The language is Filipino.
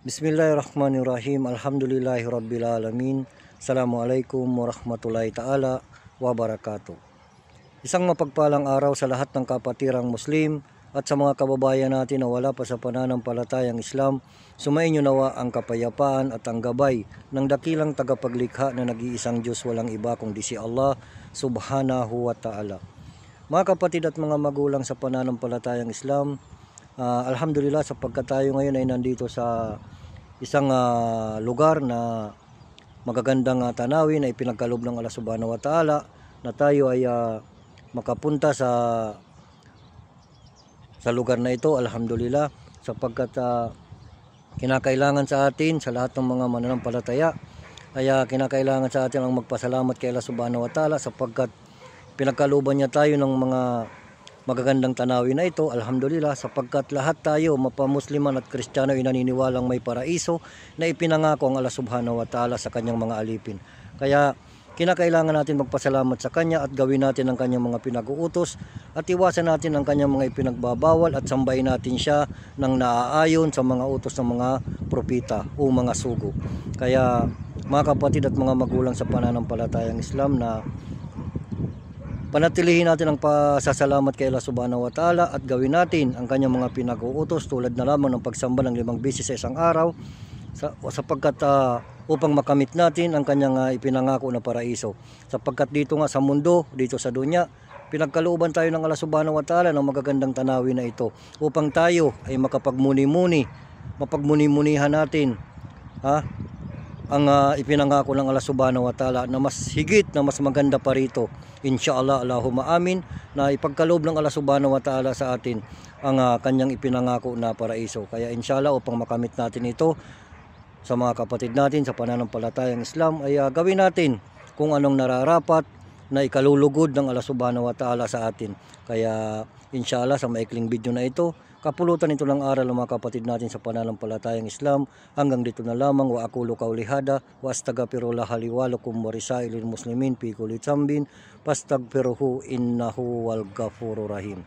Bismillahirrahmanirrahim. Alhamdulillahirabbil Assalamualaikum warahmatullahi ta'ala wabarakatuh. Isang mapagpalang araw sa lahat ng kapatirang Muslim at sa mga kababayan natin na wala pa sa pananampalatayang Islam. Sumainyo nawa ang kapayapaan at ang gabay ng dakilang tagapaglikha na nag-iisang Diyos, walang iba kundi si Allah subhanahu wa ta'ala. Mga kapatid at mga magulang sa pananampalatayang Islam, alhamdulillah sapagkat tayo ngayon ay nandito sa isang lugar na magagandang tanawin na ipinagkaloob ng Allah subhanahu wa ta'ala, na tayo ay makapunta sa lugar na ito, alhamdulillah, sapagkat kinakailangan sa atin, sa lahat ng mga mananampalataya, ay kinakailangan sa atin ang magpasalamat kay Allah subhanahu wa ta'ala sapagkat pinagkalooban niya tayo ng mga magagandang tanawin na ito, alhamdulillah, sapagkat lahat tayo, mapamusliman at Kristiyano, ay naniniwalang may paraiso na ipinangako ang Allah subhanahu wa ta'ala sa kanyang mga alipin. Kaya kinakailangan natin magpasalamat sa kanya at gawin natin ang kanyang mga pinag-uutos at iwasan natin ang kanyang mga ipinagbabawal at sambahin natin siya ng naaayon sa mga utos ng mga propita o mga sugo. Kaya mga kapatid at mga magulang sa pananampalatayang Islam, na panatilihin natin ang pasasalamat kay Allah subhanahu wa ta'ala at gawin natin ang kanyang mga pinag-uutos, tulad na lamang ng pagsamba ng 5 beses sa isang araw, sapagkat upang makamit natin ang kanyang ipinangako na paraiso. Sapagkat dito nga sa mundo, dito sa dunya, pinagkalooban tayo ng Allah subhanahu wa ta'ala ng magagandang tanawin na ito upang tayo ay mapagmuni-munihan natin ang ipinangako ng Allah subhanahu wa ta'ala na mas higit, na mas maganda pa rito, inshallah, Allahumma amin, na ipagkaloob ng Allah subhanahu wa ta'ala sa atin ang kanyang ipinangako na paraiso. Kaya inshallah, upang makamit natin ito sa mga kapatid natin sa pananampalatayang Islam, ay gawin natin kung anong nararapat na ikalulugod ng Allah subhanahu wa ta'ala sa atin. Kaya inshallah, sa maikling video na ito, kapulutan ito ng aral ng mga kapatid natin sa pananampalatayang Islam. Hanggang dito na lamang. Wa aqulu qawli hada wa astaghfirullah li wa lakum wa lisairil muslimin fi kulli dzambin fastaghfiruhu innahu wal ghafurur rahim.